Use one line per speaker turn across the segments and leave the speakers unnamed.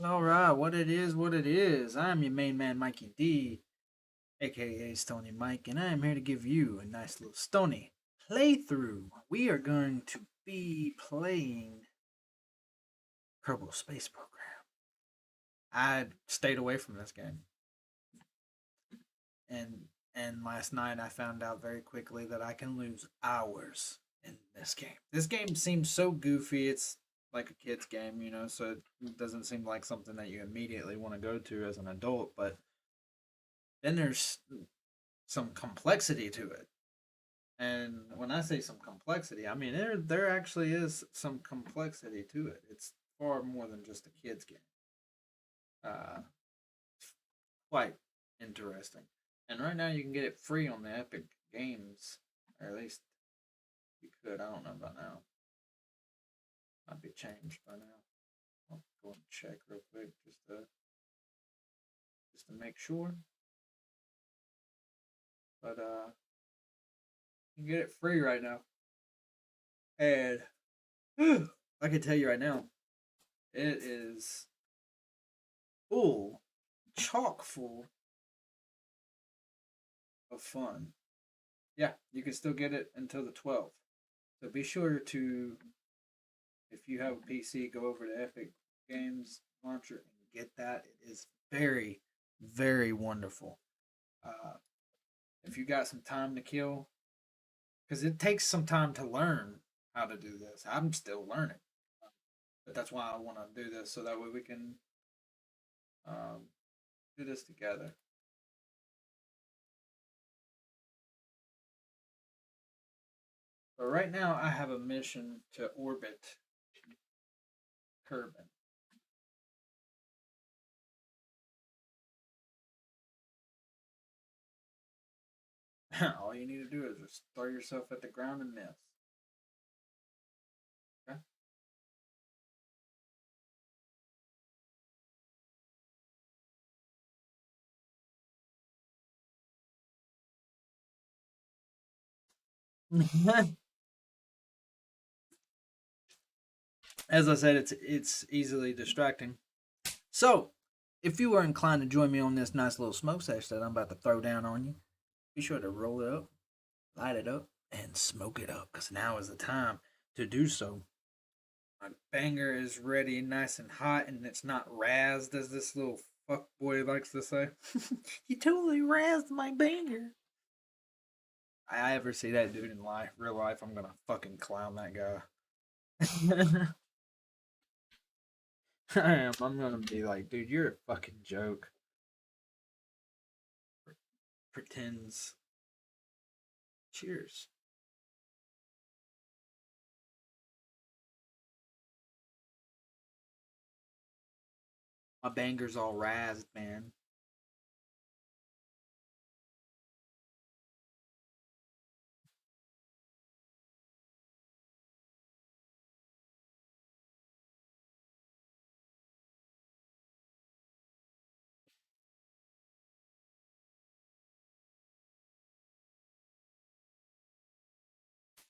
All right, what it is, what it is. I'm your main man, Mikey D, aka Stony Mike, and I am here to give you a nice little Stony playthrough. We are going to be playing Kerbal Space Program. I stayed away from this game, and and last night I found out very quickly that I can lose hours in this game. This game seems so goofy. It's like a kid's game, so it doesn't seem like something that you immediately want to go to as an adult, but then there's some complexity to it. And when I say some complexity, I mean there actually is some complexity to it. It's far more than just a kids game. Uh, Quite interesting. And right now you can get it free on the Epic Games, or at least you could. I don't know about now. Might be changed by now. I'll go and check real quick just to make sure. But you can get it free right now. And I can tell you right now, it is full, chock full of fun. Yeah, you can still get it until the 12th. So be sure to, if you have a PC, go over to Epic Games Launcher and get that. It is very, very wonderful. Uh, if you got some time to kill, because it takes some time to learn how to do this. I'm still learning, but that's why I want to do this so that way we can um, do this together. But right now, I have a mission to orbit Kerbin. All you need to do is just throw yourself at the ground and miss. Okay? As I said, it's easily distracting. So, if you are inclined to join me on this nice little smoke sesh that I'm about to throw down on you, be sure to roll it up, light it up, and smoke it up, because now is the time to do so. My banger is ready, nice and hot, and it's not razzed, as this little fuck boy likes to say. You totally razzed my banger. I ever see that dude in real life, I'm gonna fucking clown that guy. I am. I'm gonna be like, dude, you're a fucking joke. Pretends. Cheers. My banger's all razzed, man.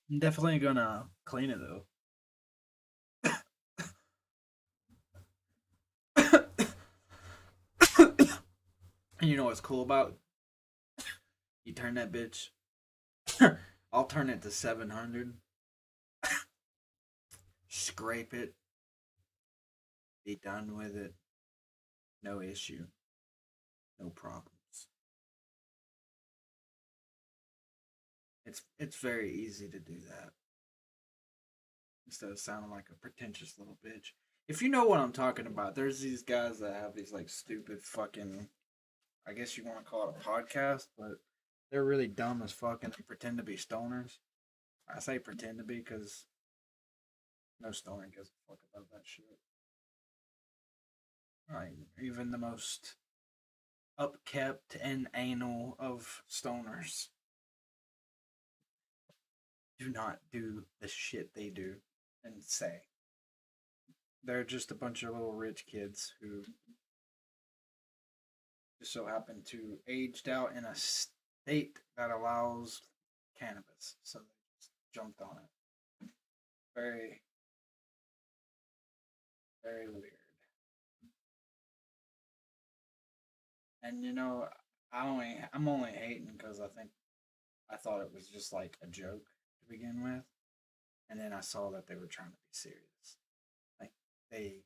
I'm definitely gonna clean it though. And you know what's cool about it? You turn that bitch. I'll turn it to 700. Scrape it. Be done with it. No issue. No problems. It's very easy to do that instead of sounding like a pretentious little bitch. If you know what I'm talking about, there's these guys that have these like stupid fucking, I guess you want to call it a podcast, but they're really dumb as fuck and they pretend to be stoners. I say pretend to be because no stoner gives a fuck about that shit. Right. Even the most upkept and anal of stoners do not do the shit they do and say. They're just a bunch of little rich kids who just so happen to aged out in a state that allows cannabis. So they just jumped on it. Very, very weird. And I'm only hating because I thought it was just like a joke to begin with, and then I saw that they were trying to be serious. Like they,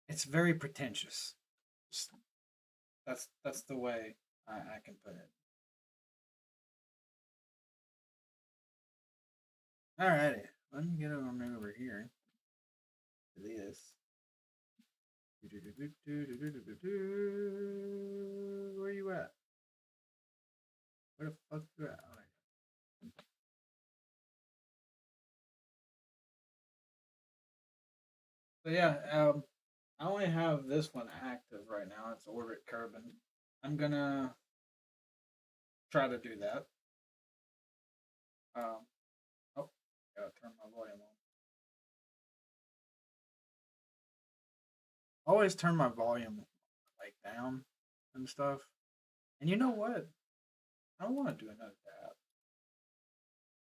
it's very pretentious. Just- that's the way I can put it. Alrighty, let me get on over here to this. Where you at? Where the fuck you at? Oh, so yeah, I only have this one active right now. It's Orbit Kerbin. I'm gonna try to do that. Um, oh, gotta turn my volume on. Always turn my volume like down and stuff. And you know what? I don't want to do another tab.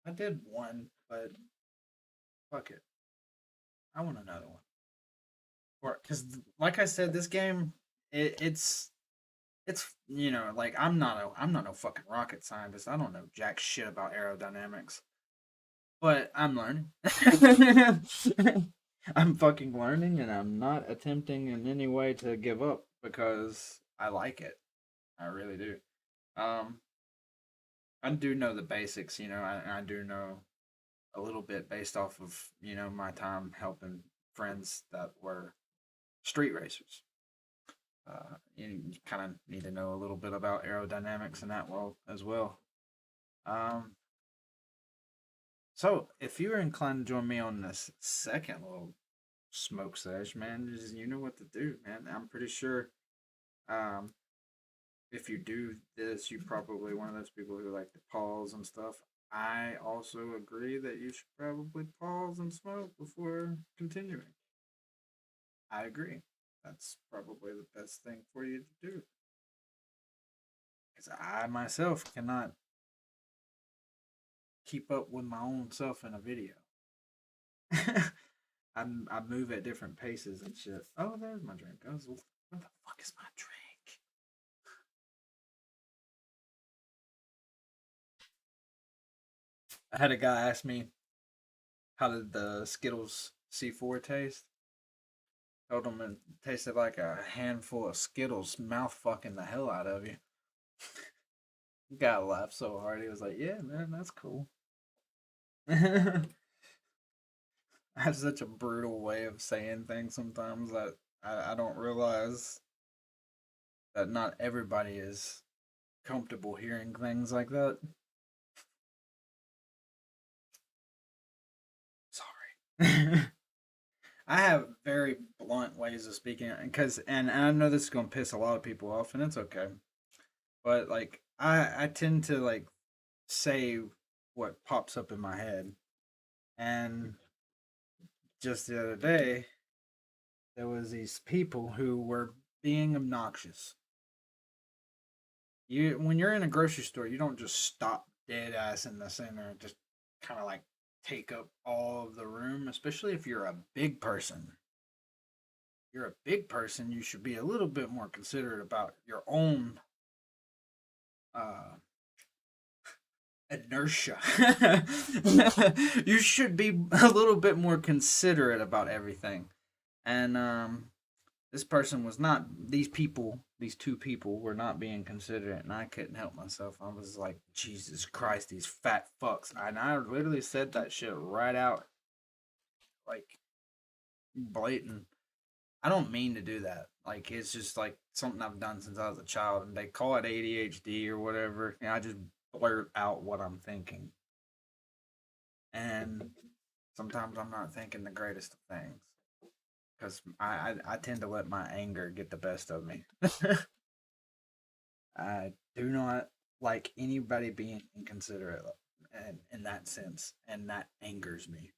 I did one, but fuck it. I want another one. Or because, like I said, this game, it's like I'm not no fucking rocket scientist. I don't know jack shit about aerodynamics, but I'm learning. I'm fucking learning, and I'm not attempting in any way to give up because I like it. I really do. Um, I do know the basics. I do know a little bit based off of my time helping friends that were street racers. You kind of need to know a little bit about aerodynamics in that world as well. Um, so if you're inclined to join me on this second little smoke sesh, man, just you know what to do, man. I'm pretty sure um, if you do this, you're probably one of those people who like to pause and stuff. I also agree that you should probably pause and smoke before continuing. I agree. That's probably the best thing for you to do. Because I myself cannot keep up with my own self in a video. I move at different paces and shit. Oh, there's my drink. Where the fuck is my drink? I had a guy ask me how did the Skittles C4 taste. Told him it tasted like a handful of Skittles, mouth fucking the hell out of you. Guy laughed so hard. He was like, "Yeah, man, that's cool." I have such a brutal way of saying things sometimes that I don't realize that not everybody is comfortable hearing things like that. Sorry. I have very blunt ways of speaking and I know this is gonna piss a lot of people off, and it's okay. But like I tend to like say what pops up in my head, and just the other day there was these people who were being obnoxious. You when you're in a grocery store, you don't just stop dead ass in the center and just kind of like take up all of the room, especially if you're a big person. You're a big person, you should be a little bit more considerate about your own uh, inertia. You should be a little bit more considerate about everything. And this person was not. These two people were not being considerate, and I couldn't help myself. I was like, Jesus Christ, these fat fucks. And I literally said that shit right out, like blatant. I don't mean to do that. Like it's just like something I've done since I was a child, and they call it ADHD or whatever. And I just blurt out what I'm thinking, and sometimes I'm not thinking the greatest of things because I tend to let my anger get the best of me. I do not like anybody being inconsiderate, and in that sense, and that angers me.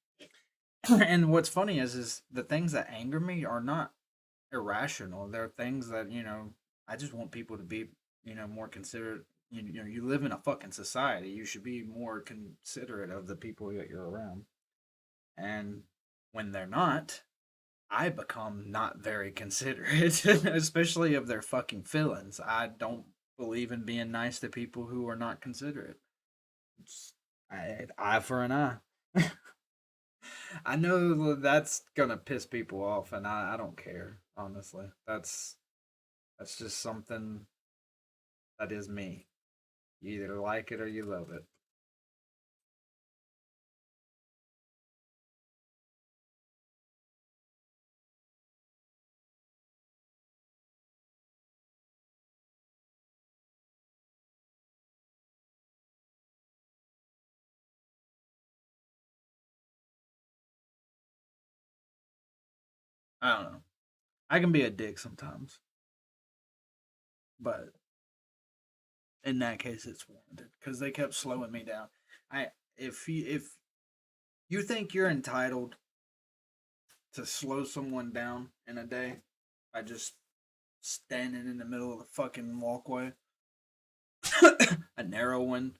And what's funny is the things that anger me are not irrational. They're things that I just want people to be more considerate. You live in a fucking society. You should be more considerate of the people that you're around. And when they're not, I become not very considerate, especially of their fucking feelings. I don't believe in being nice to people who are not considerate. It's eye for an eye. I know that's gonna piss people off, and I don't care. Honestly, that's just something that is me. You either like it or you love it. I don't know. I can be a dick sometimes, but in that case, it's warranted because they kept slowing me down. I if you think you're entitled to slow someone down in a day by just standing in the middle of the fucking walkway, a narrow one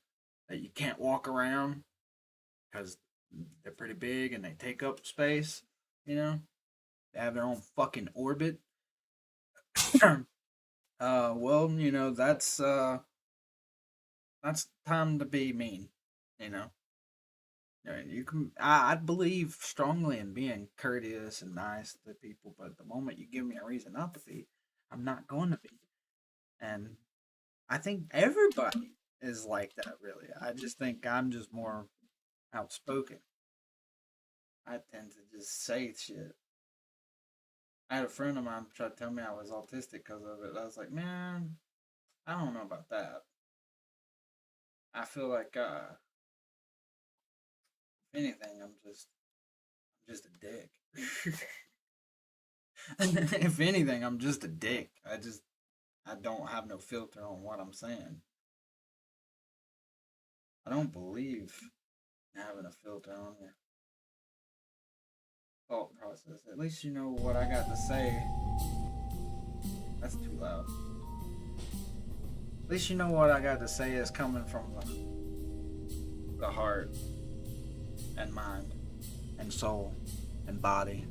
that you can't walk around because they're pretty big and they take up space, you know, they have their own fucking orbit. Well, that's time to be mean, you know. You can. I believe strongly in being courteous and nice to people, but the moment you give me a reason not to be, I'm not going to be. And I think everybody is like that. Really, I just think I'm just more outspoken. I tend to just say shit. I had a friend of mine try to tell me I was autistic because of it. I was like, man, I don't know about that. I feel like, if anything, I'm just a dick. If anything, I'm just a dick. I don't have no filter on what I'm saying. I don't believe in having a filter on your thought process. At least you know what I got to say. That's too loud. At least you know what I got to say is coming from the heart and mind and soul and body.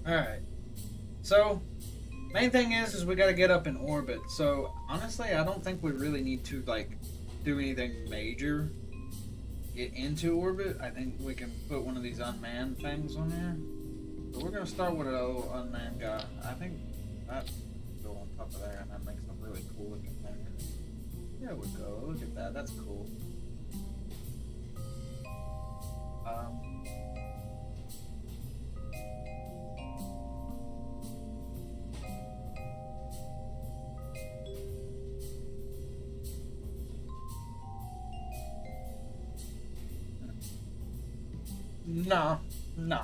All right. So main thing is we got to get up in orbit. So honestly, I don't think we really need to like do anything major. Get into orbit. I think we can put one of these unmanned things on there. So we're gonna start with a little unmanned guy. I think that go on top of there, and that makes a really cool looking thing. There we go. Look at that. That's cool. Um, no, no.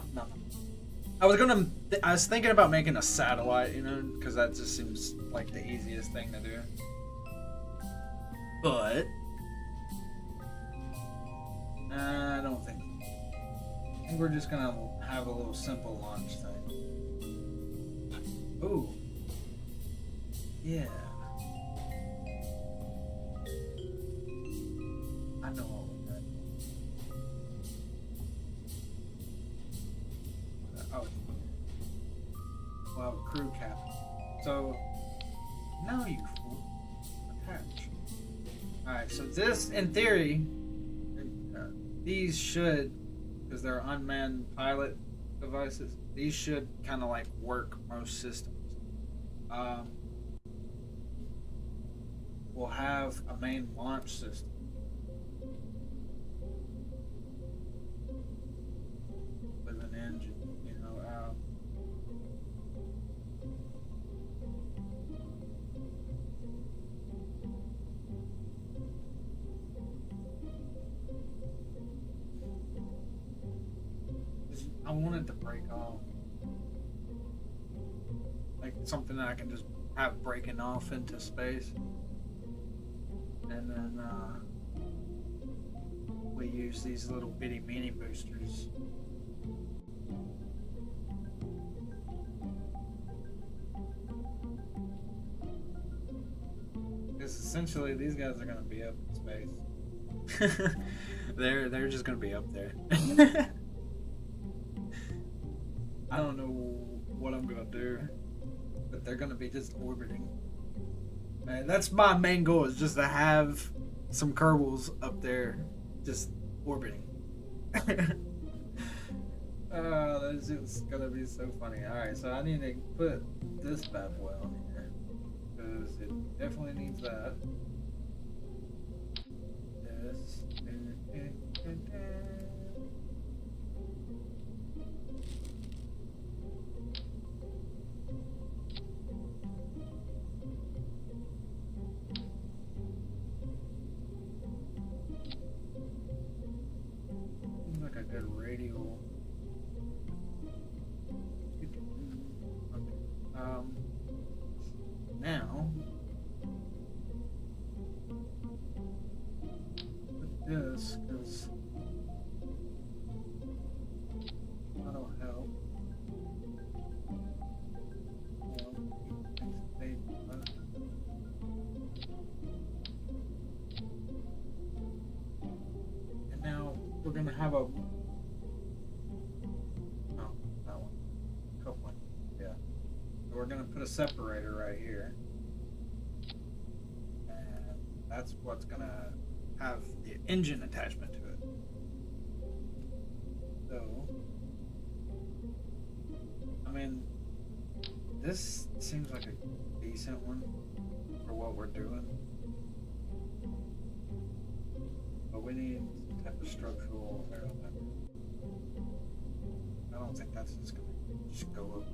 I was thinking about making a satellite, because that just seems like the easiest thing to do. But I don't think. I think we're just gonna have a little simple launch thing. Ooh, yeah. I know all of that. Oh, well, crew captain. So now you fool. Attach. All right. So this, in theory, uh, these should, because they're unmanned pilot devices, these should kind of like work most systems. Um, we'll have a main launch system with an engine. I wanted to break off, like something that I can just have breaking off into space. And then we use these little bitty mini boosters. Because essentially these guys are gonna be up in space. they're just gonna be up there. I don't know what I'm gonna do, but they're gonna be just orbiting. Man, that's my main goal, is just to have some kerbals up there just orbiting. That's just gonna be so funny. Alright, so I need to put this bad boy on here, because it definitely needs that. This. Seems like a good radial. Okay. Now put this, because that'll help. And now we're gonna have a that one. Coupling. Yeah. So we're gonna put a separator right here. And that's what's gonna have the engine attachment to it. So I mean, this seems like a decent one for what we're doing. But we need some type of structural element. I don't think that's just gonna just go up.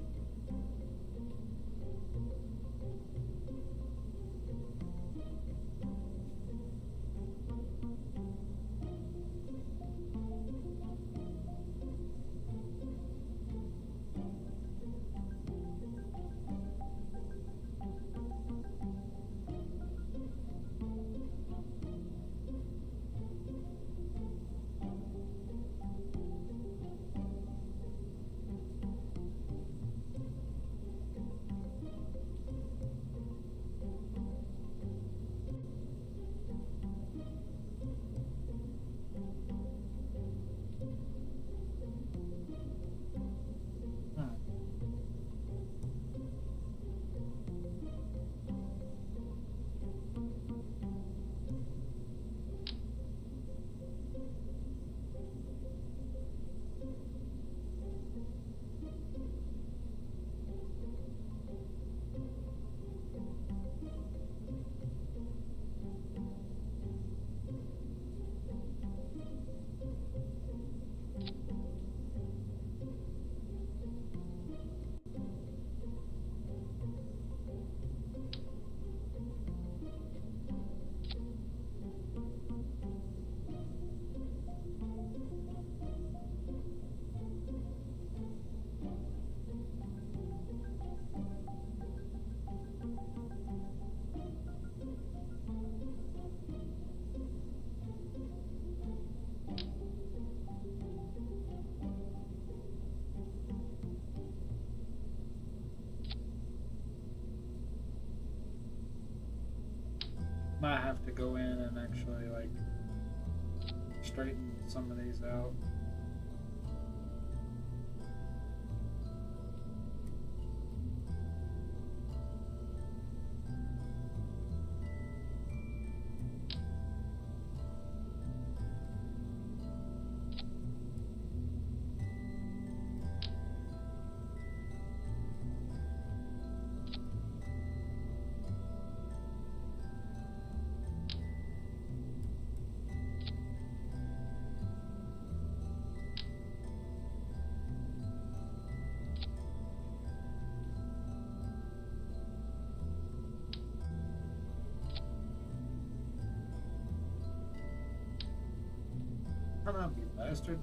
Might have to go in and actually like straighten some of these out. Come on, you bastard.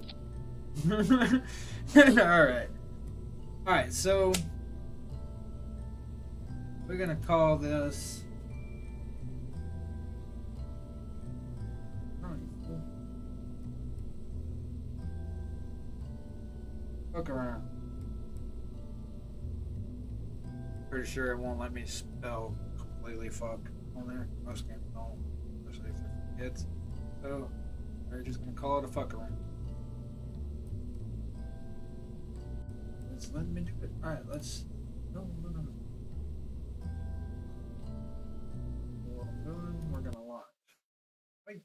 Alright. Alright, so we're gonna call this Fuck around. Pretty sure it won't let me spell completely fuck on there. Most games don't, especially if they're for kids. So we're just gonna call it a fuck around. It's letting me do it. Alright, let's. No, no, no, no. What I'm doing, we're gonna launch. Wait.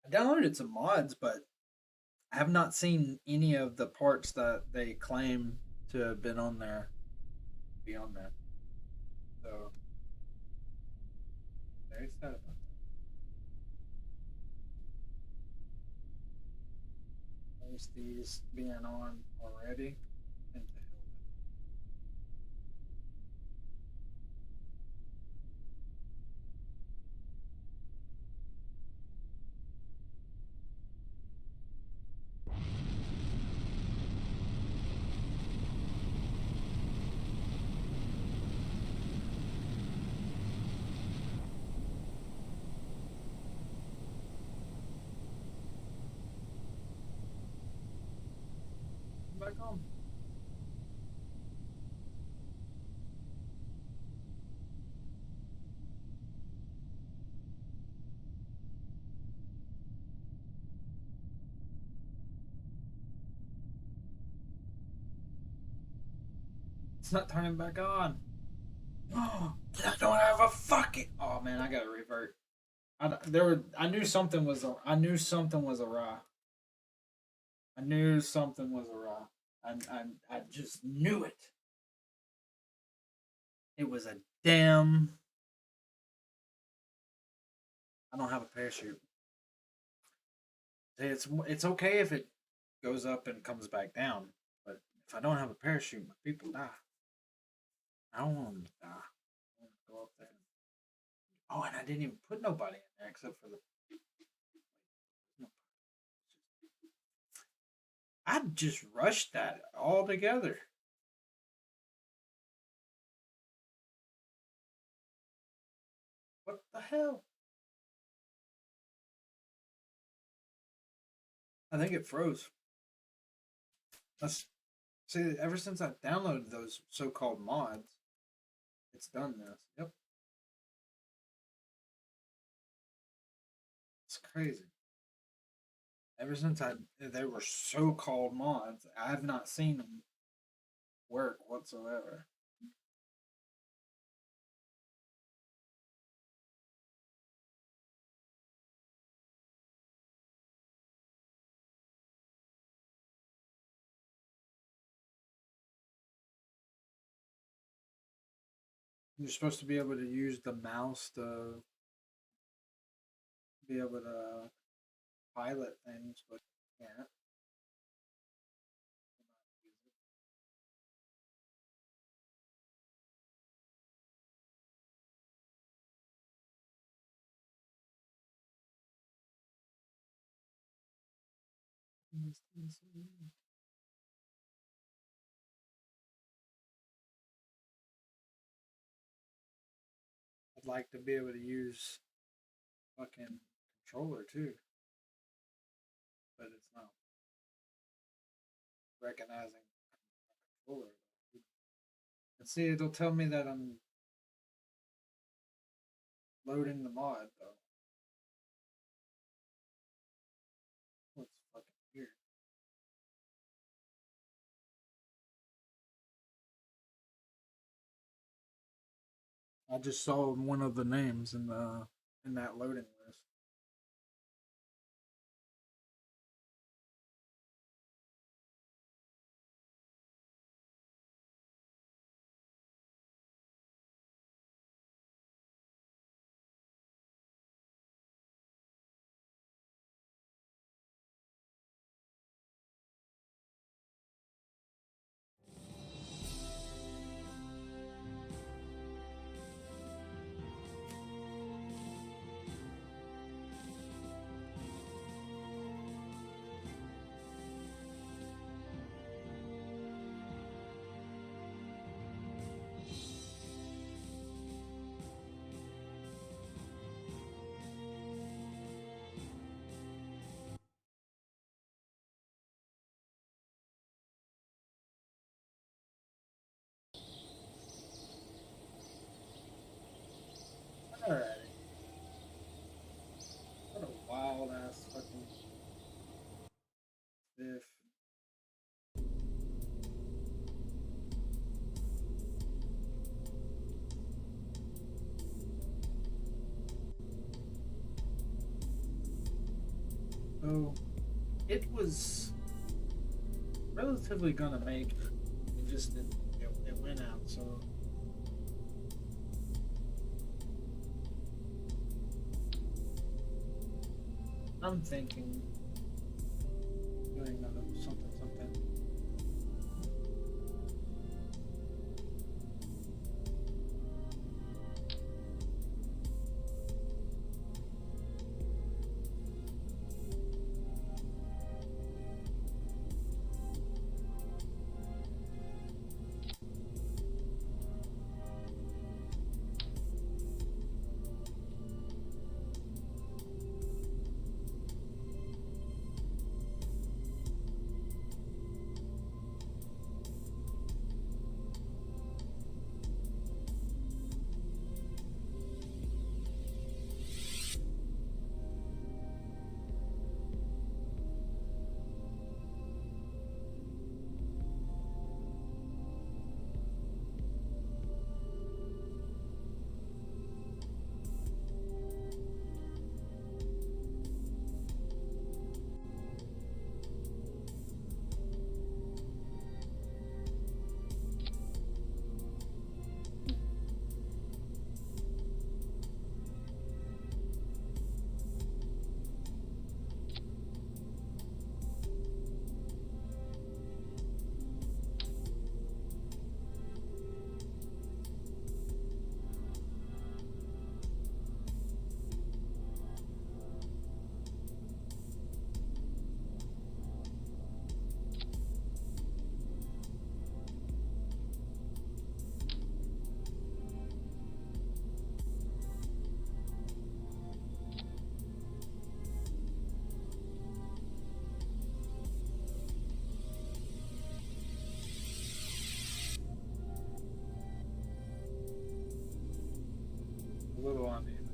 I downloaded some mods, but I have not seen any of the parts that they claim to have been on there be on there. So very sad about that. At least these being on already. And to hell with it. Back on. It's not turning back on. Oh, I don't have a fucking. Oh man, I gotta revert. There were. I knew something was. I knew something was awry. I knew something was awry. I just knew it. It was a damn. I don't have a parachute. It's okay if it goes up and comes back down, but if I don't have a parachute, my people die. I don't want them to die. I want to go up there. Oh, and I didn't even put nobody in there except for the. I just rushed that all together. What the hell? I think it froze. Let's see. Ever since I downloaded those so-called mods, it's done this. Yep, it's crazy. Ever since they were so-called mods, I have not seen them work whatsoever. You're supposed to be able to use the mouse to be able to pilot things, but you can't. I'd like to be able to use fucking controller too, but it's not recognizing controller. And see, it'll tell me that I'm loading the mod though. What's fucking weird? I just saw one of the names in that loading list. If so, it was relatively gonna make it. It just didn't. It went out. So I'm thinking doing another something something. A little uneven.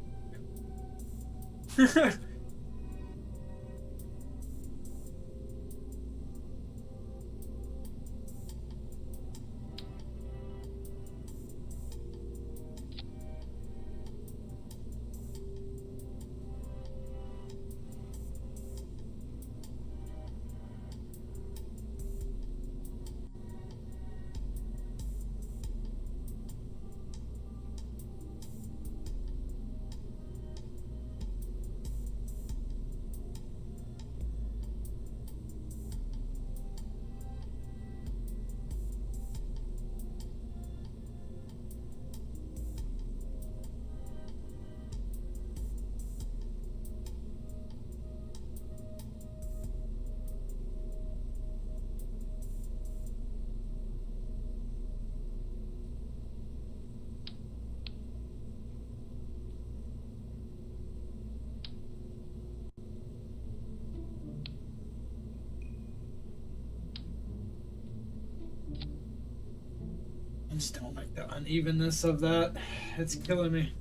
I just don't like the unevenness of that. It's killing me.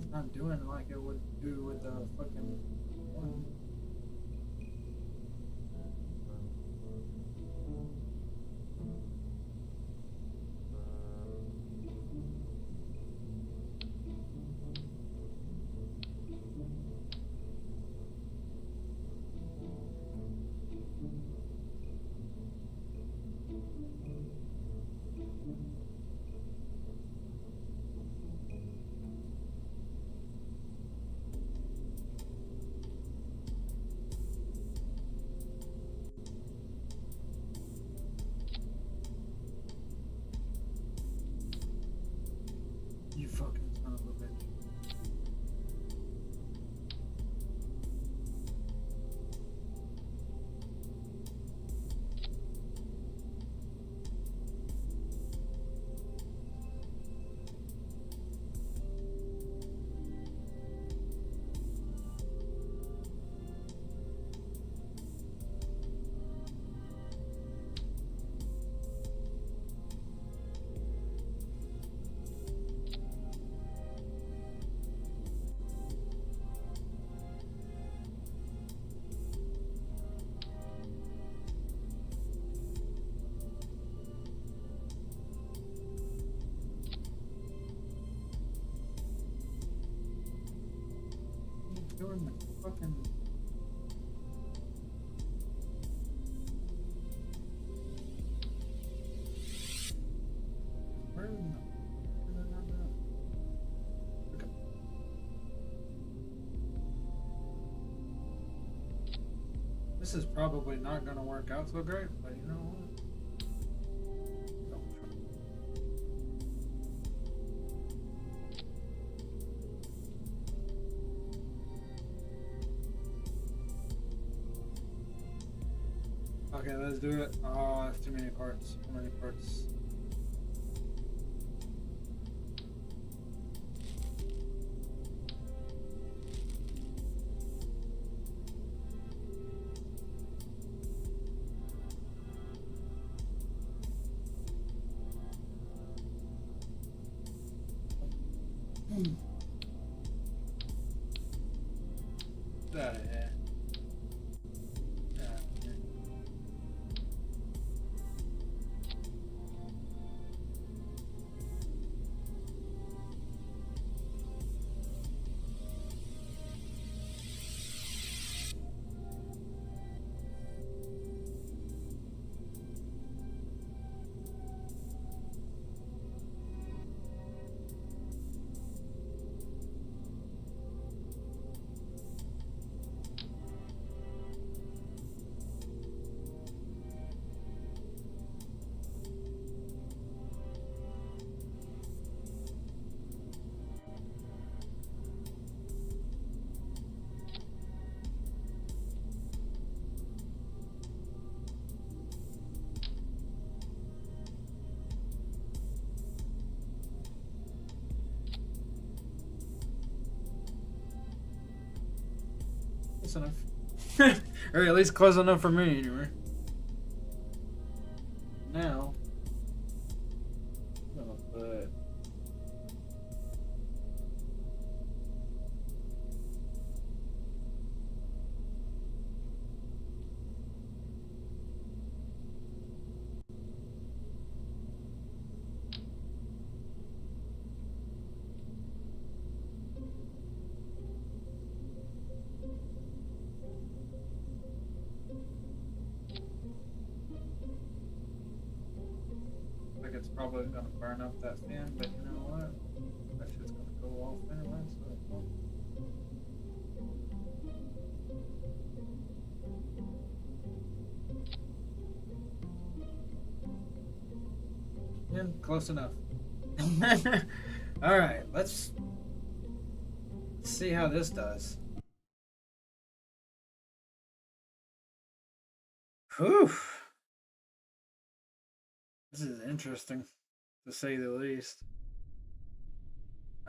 It's not doing like it would do with the fucking one. in the fucking... Where in the... Okay. This is probably not going to work out so great, but you know what? Okay, let's do it. Oh, that's too many parts. Too many parts. Yeah. Close enough. Or at least close enough for me, anyway. Now, I'm gonna put... Like it's probably gonna burn up that fan, but you know what? That shit's gonna go off anyway, so well. Yeah, close enough. Alright, let's see how this does. Whew. This is interesting, to say the least.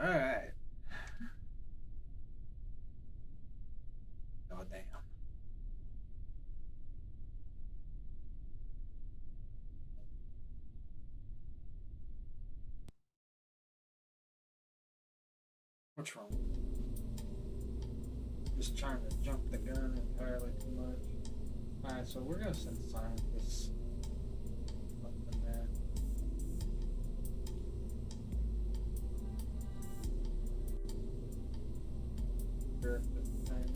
Alright. Oh, damn. What's wrong? Just trying to jump the gun entirely too much. Alright, so we're gonna send scientists up in there. Sure if it's the same.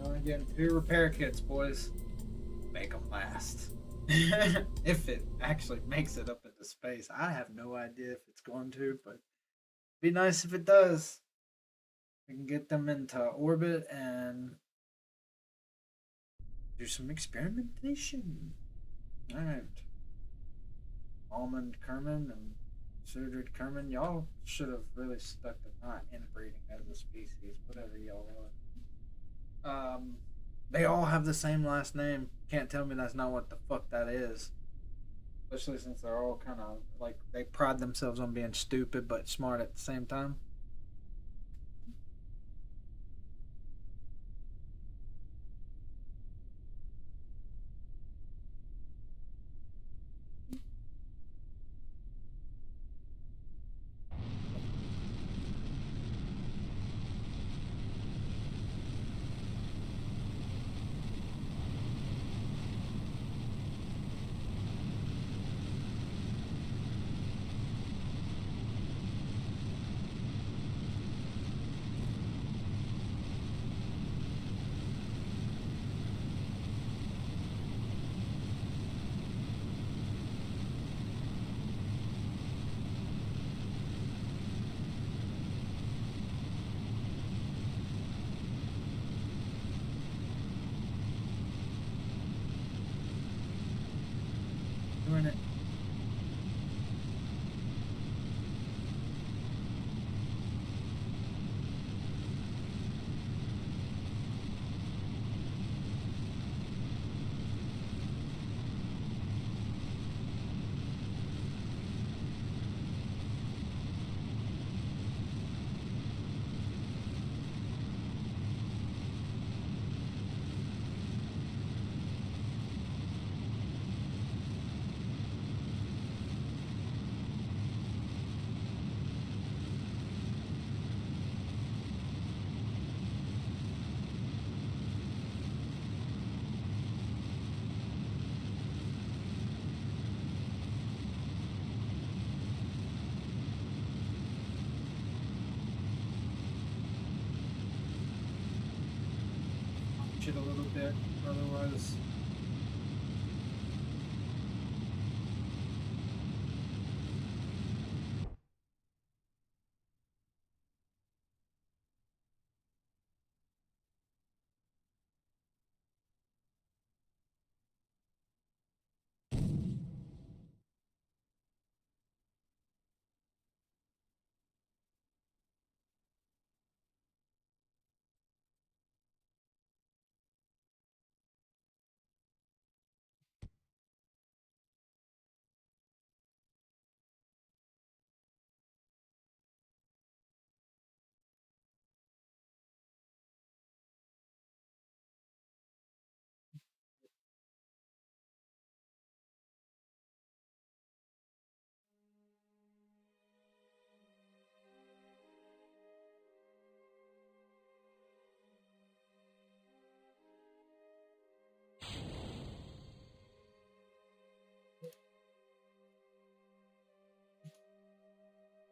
Only getting 2 repair kits, boys. Make them last. If it actually makes it up into space. I have no idea if it's going to, but it'd be nice if it does. We can get them into orbit and do some experimentation. Alright. Almond Kerman and Sudrid Kerman, y'all should have really stuck to not inbreeding as a species, whatever y'all are. They all have the same last name. Can't tell me that's not what the fuck that is. especially since they're all kind of like they pride themselves on being stupid but smart at the same time. Doing it. Shit a little bit, otherwise.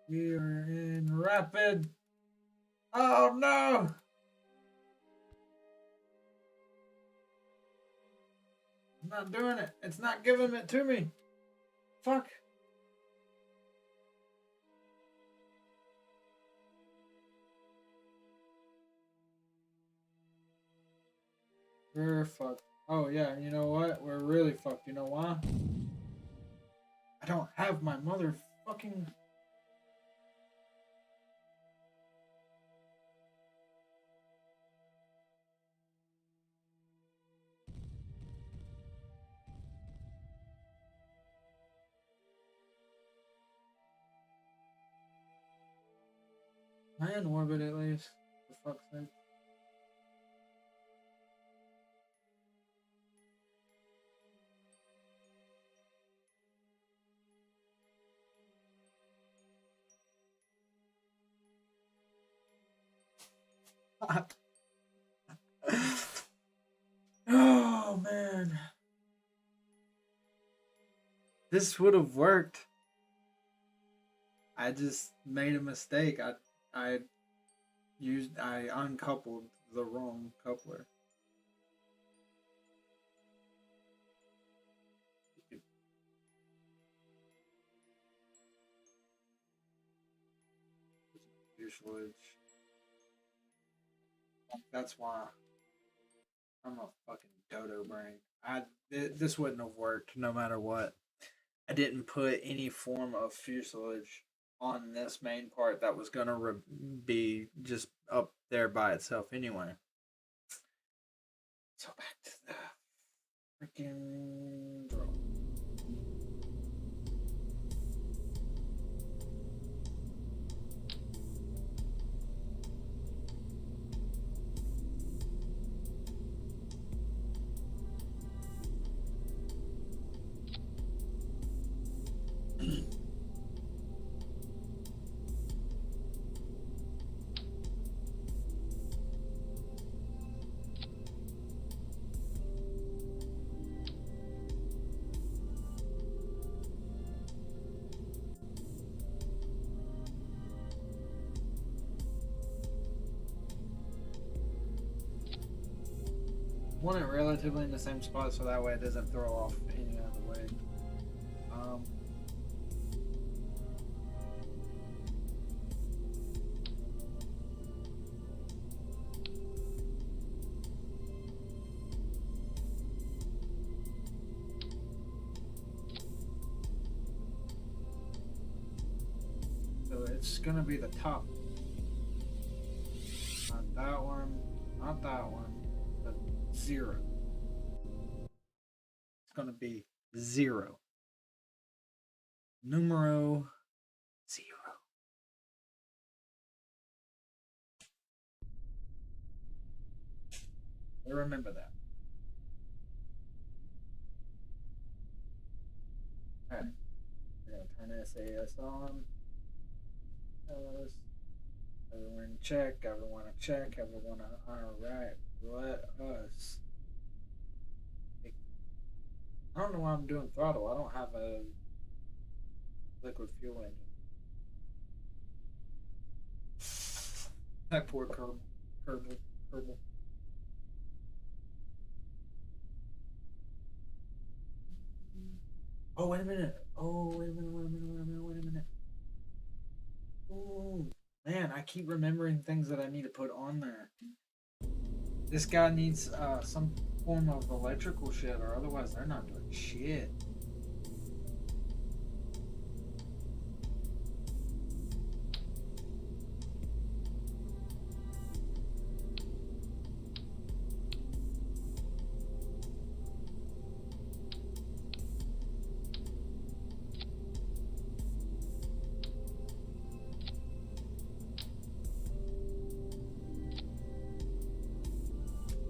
We are in rapid. Oh no! I'm not doing it. It's not giving it to me. Fuck. We're fucked. Oh yeah, you know what? We're really fucked. You know why? I don't have my motherfucking. I in orbit at least. For fuck's sake. Oh man. This would have worked. I just made a mistake. I uncoupled the wrong coupler. Usually, that's why I'm a fucking dodo brain. This wouldn't have worked no matter what. I didn't put any form of fuselage on this main part that was gonna be just up there by itself anyway. So back to the freaking drone. want it relatively in the same spot so that way it doesn't throw off any other way. Um, so it's gonna be the top. Not that one, not that one, but 0. It's gonna be 0. Numero 0. Remember that. Alright. We're gonna turn SAS on. Everyone check, everyone check, everyone alright. Let us. I don't know why I'm doing throttle. I don't have a liquid fuel engine. That poor kerbal. Oh, wait a minute. Oh, wait a minute. Oh, man, I keep remembering things that I need to put on there. This guy needs some form of electrical shit, or otherwise they're not doing shit.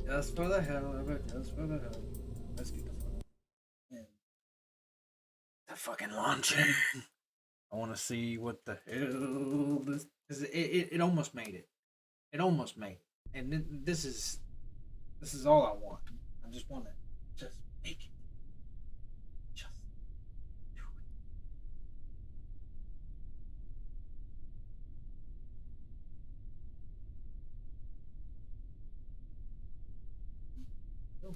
Just for the hell of it, just for the hell of it. Let's get the fuck in. The fucking launching. I want to see what the hell this. Cause it almost made it. It almost made it. And this is all I want. I just want to just make it. Just do it. Oh.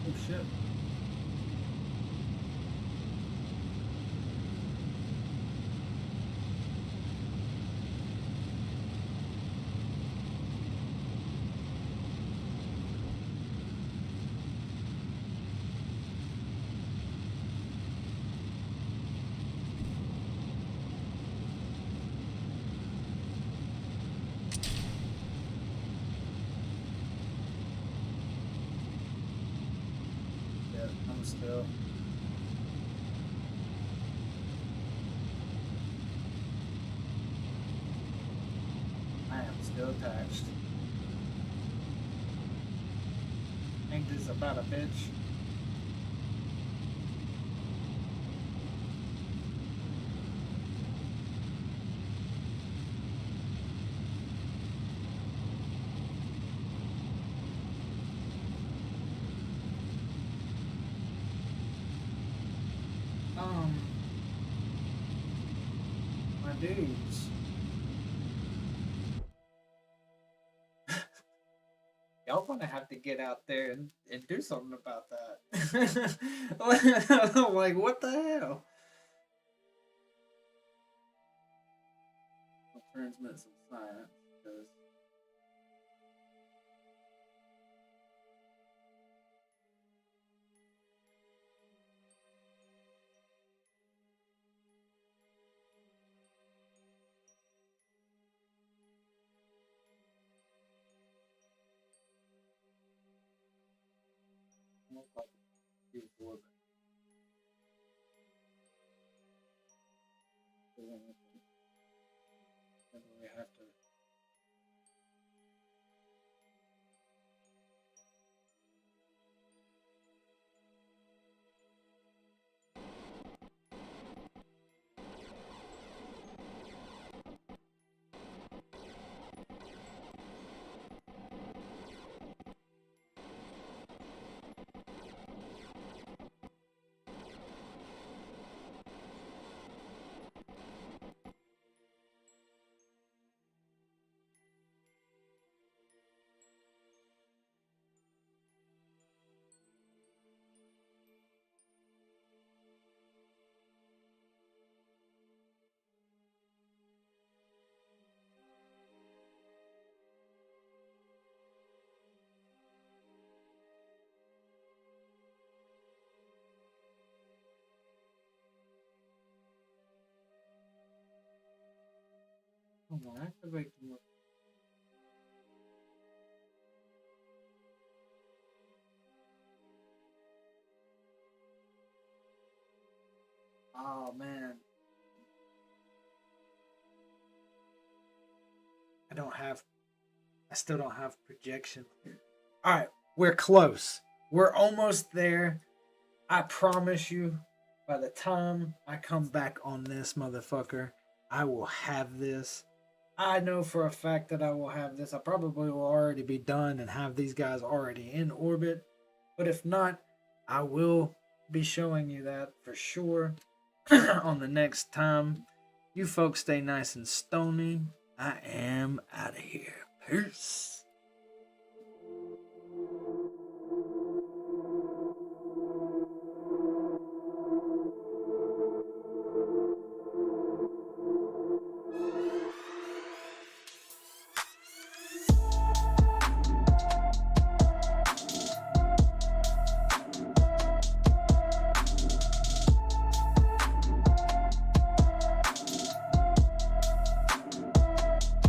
Oh shit. Yeah, I'm still. I am still attached. Ain't this about a bitch? dudes. Y'all gonna have to get out there and do something about that. Like, what the hell? I'll transmit some science because most likely before, but we have to. Come on, activate the. Oh man, I don't have. I still don't have projection. All right, we're close. We're almost there. I promise you, by the time I come back on this motherfucker, I will have this. I know for a fact that I will have this. I probably will already be done and have these guys already in orbit. But if not, I will be showing you that for sure on the next time. You folks stay nice and stony. I am out of here. Peace.